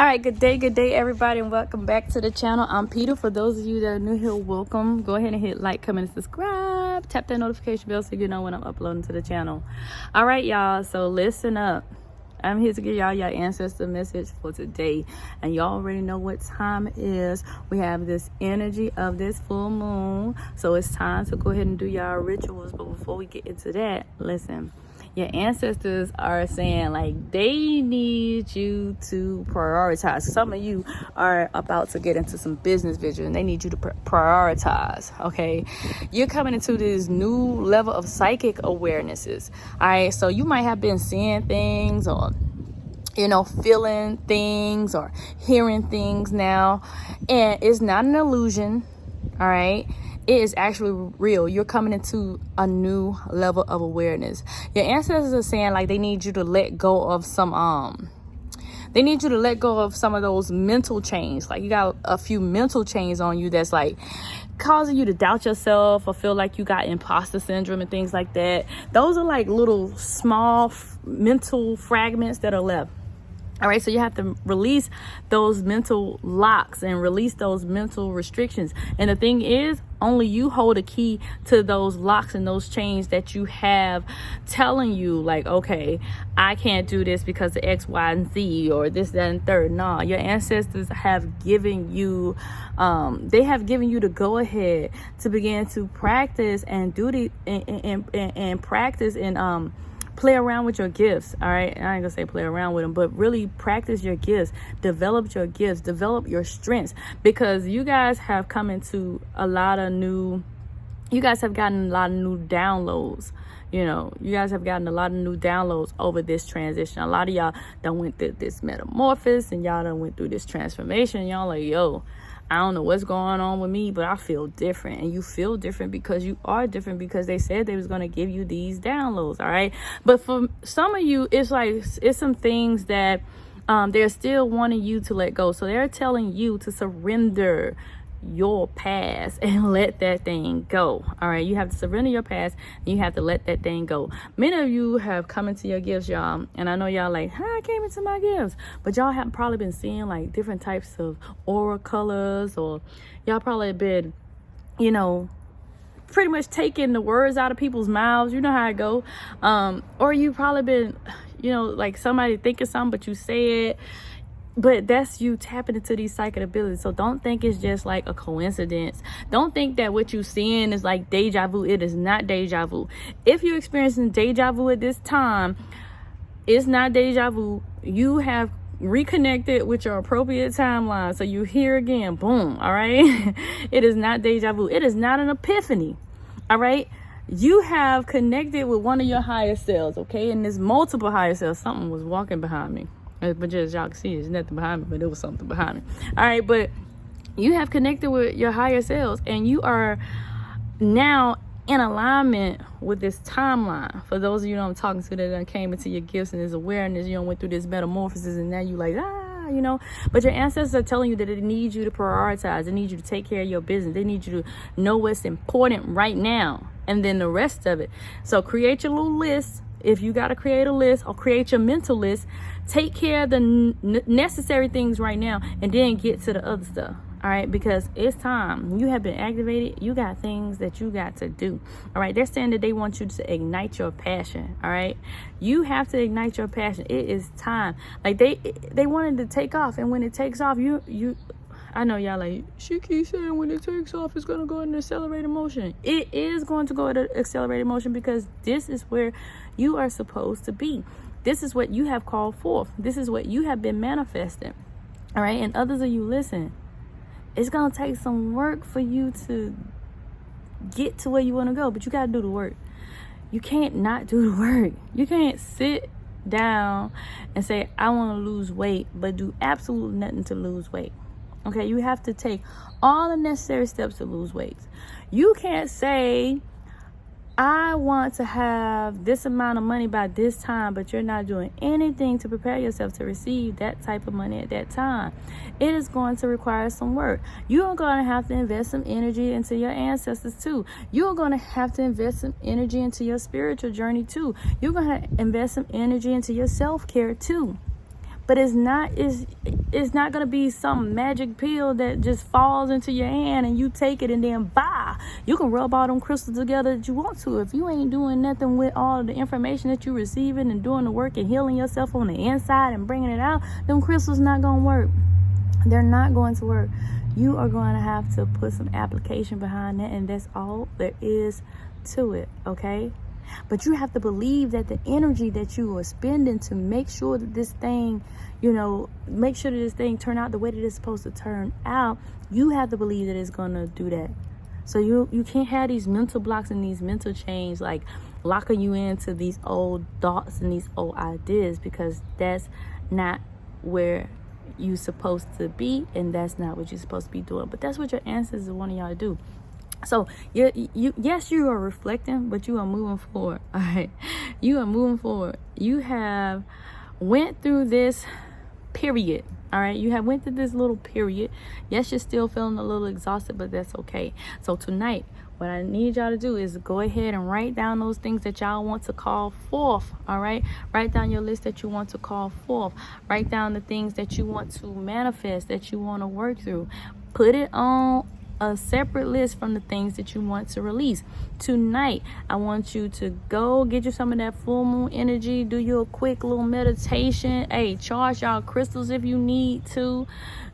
All right, good day, everybody, and welcome back to the channel. I'm Peter. For those of you that are new here, welcome. Go ahead and hit like, comment, and subscribe. Tap that notification bell so you know when I'm uploading to the channel. All right, y'all, so listen up. I'm here to give y'all your ancestor message for today, and y'all already know what time it is. We have this energy of this full moon, so it's time to go ahead and do y'all rituals. But before we get into that, listen. Your ancestors are saying like they need you to prioritize. Some of you are about to get into some business vision. They need you to prioritize. Okay, you're coming into this new level of psychic awarenesses. All right, so you might have been seeing things or feeling things or hearing things now, and it's not an illusion. All right, it is actually real. You're coming into a new level of awareness. Your ancestors are saying like they need you to let go of some they need you to let go of some of those mental chains. Like you got a few mental chains on you that's like causing you to doubt yourself or feel like you got imposter syndrome and things like that. Those are like little small mental fragments that are left. All right, so you have to release those mental locks and release those mental restrictions. And the thing is, only you hold a key to those locks and those chains that you have telling you like, okay, I can't do this because of X, Y, and Z or this, that, and third. No, your ancestors have given you, they have given you the go ahead to begin to practice and do the and practice and play around with your gifts. All right, I ain't gonna say play around with them, but really practice your gifts, develop your gifts, develop your strengths, because you guys have come into you guys have gotten a lot of new downloads. You guys have gotten a lot of new downloads over this transition. A lot of y'all done went through this metamorphosis and y'all done went through this transformation. Y'all like, yo, I don't know what's going on with me, but I feel different. And you feel different because you are different, because they said they was going to give you these downloads. All right. But for some of you, it's some things that they're still wanting you to let go. So they're telling you to surrender your past and let that thing go. All right, you have to surrender your past and you have to let that thing go. Many of you have come into your gifts, y'all, and I know y'all like, I came into my gifts, but y'all have probably been seeing like different types of aura colors, or y'all probably been pretty much taking the words out of people's mouths. You know how it go. Or you probably been like somebody thinking something but you say it. But that's you tapping into these psychic abilities. So don't think it's just like a coincidence. Don't think that what you're seeing is like deja vu. It is not deja vu. If you're experiencing deja vu at this time, it's not deja vu. You have reconnected with your appropriate timeline. So you hear again, boom, all right? It is not deja vu. It is not an epiphany, all right? You have connected with one of your higher selves, okay? And there's multiple higher selves. Something was walking behind me. But just y'all can see, there's nothing behind me, but there was something behind me. All right, but you have connected with your higher selves, and you are now in alignment with this timeline. For those of you I'm talking to that came into your gifts and this awareness, went through this metamorphosis, and now you like, but your ancestors are telling you that they need you to prioritize. They need you to take care of your business. They need you to know what's important right now, and then the rest of it. So create your little list. If you got to create a list or create your mental list, take care of the necessary things right now and then get to the other stuff. All right, because it's time. You have been activated. You got things that you got to do. All right, they're saying that they want you to ignite your passion. All right, you have to ignite your passion. It is time. Like they wanted to take off, and when it takes off, I know y'all like, she keeps saying when it takes off, it's going to go in accelerated motion. It is going to go at accelerated motion because this is where you are supposed to be. This is what you have called forth. This is what you have been manifesting. All right. And others of you, listen, it's going to take some work for you to get to where you want to go, but you got to do the work. You can't not do the work. You can't sit down and say, I want to lose weight, but do absolutely nothing to lose weight. Okay, you have to take all the necessary steps to lose weight. You can't say, I want to have this amount of money by this time, but you're not doing anything to prepare yourself to receive that type of money at that time. It is going to require some work. You're going to have to invest some energy into your ancestors too. You're going to have to invest some energy into your spiritual journey too. You're going to invest some energy into your self-care too. But it's not gonna be some magic pill that just falls into your hand and you take it and then you can rub all them crystals together that you want to. If you ain't doing nothing with all the information that you're receiving and doing the work and healing yourself on the inside and bringing it out, them crystals not gonna work. They're not going to work. You are going to have to put some application behind that, and that's all there is to it, okay? But you have to believe that the energy that you are spending to make sure that this thing, make sure that this thing turn out the way that it's supposed to turn out, you have to believe that it's going to do that. So you can't have these mental blocks and these mental chains like locking you into these old thoughts and these old ideas, because that's not where you're supposed to be, and that's not what you're supposed to be doing. But that's what your ancestors wanted y'all to do. So yes, you are reflecting, but you are moving forward. All right, you are moving forward. You have went through this period. All right, you have went through this little period. Yes, you're still feeling a little exhausted, but that's okay. So tonight, what I need y'all to do is go ahead and write down those things that y'all want to call forth. All right, write down your list that you want to call forth. Write down the things that you want to manifest, that you want to work through. Put it on a separate list from the things that you want to release. Tonight, I want you to go get you some of that full moon energy. Do you a quick little meditation. Hey, charge y'all crystals if you need to.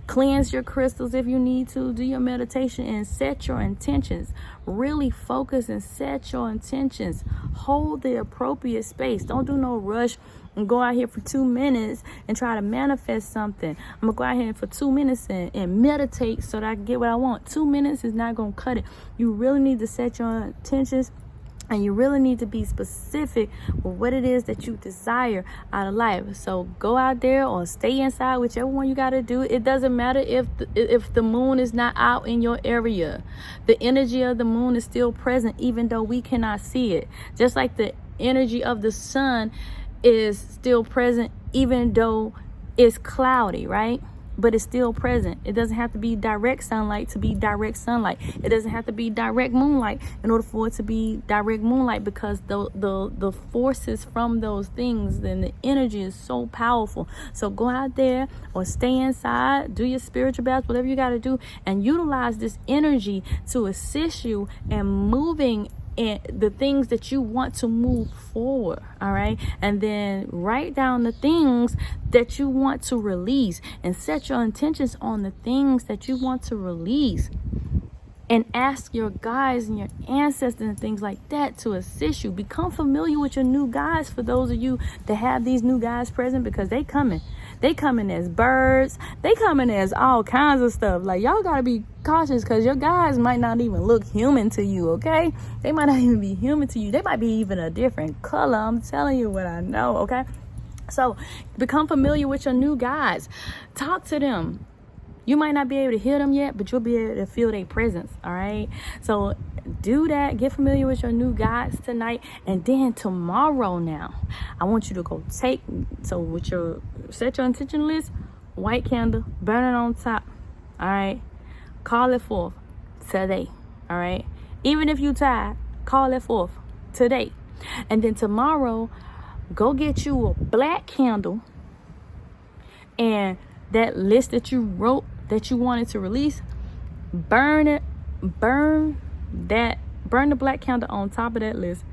Cleanse your crystals if you need to. Do your meditation and set your intentions. Really focus and set your intentions. Hold the appropriate space. Don't do no rush and go out here for 2 minutes and try to manifest something. I'm gonna go out here for 2 minutes and meditate so that I can get what I want. 2 minutes is not gonna cut it. You really need to set your intentions, and you really need to be specific with what it is that you desire out of life. So go out there or stay inside, whichever one you got to do. It doesn't matter if the moon is not out in your area. The energy of the moon is still present, even though we cannot see it. Just like the energy of the sun is still present, even though it's cloudy, right? But it's still present. It doesn't have to be direct sunlight to be direct sunlight. It doesn't have to be direct moonlight in order for it to be direct moonlight, because the forces from those things, then the energy is so powerful. So go out there or stay inside, do your spiritual baths, whatever you got to do, and utilize this energy to assist you in moving and the things that you want to move forward. All right, and then write down the things that you want to release and set your intentions on the things that you want to release, and ask your guides and your ancestors and things like that to assist you. Become familiar with your new guides, for those of you that have these new guides present, because they coming as birds, they coming as all kinds of stuff. Like, y'all gotta be cautious, because your guides might not even look human to you. Okay, they might not even be human to you. They might be even a different color. I'm telling you what I know. Okay, so become familiar with your new guides. Talk to them. You might not be able to hear them yet, but you'll be able to feel their presence. All right, so do that. Get familiar with your new guides tonight. And then tomorrow, now I want you to go set your intention list, white candle, burn it on top. All right, call it forth today. All right, even if you tired, call it forth today. And then tomorrow, go get you a black candle, and that list that you wrote that you wanted to release, burn the black candle on top of that list.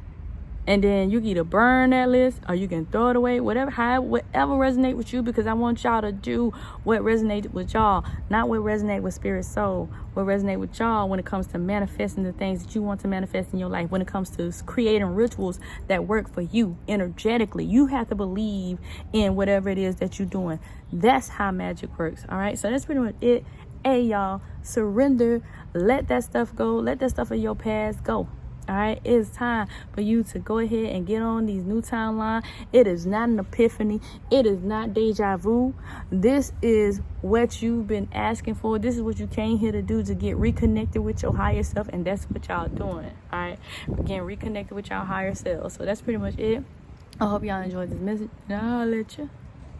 And then you can either burn that list or you can throw it away, whatever resonate with you, because I want y'all to do what resonates with y'all, not what resonate with spirit soul, what resonate with y'all when it comes to manifesting the things that you want to manifest in your life, when it comes to creating rituals that work for you energetically. You have to believe in whatever it is that you're doing. That's how magic works. All right, so that's pretty much it. Hey, y'all, surrender. Let that stuff go. Let that stuff in your past go. All right, it's time for you to go ahead and get on these new timeline. It is not an epiphany. It is not deja vu. This is what you've been asking for. This is what you came here to do, to get reconnected with your higher self, and that's what y'all doing. All right, again, reconnected with y'all higher self. So that's pretty much it. I hope y'all enjoyed this message. I'll let you.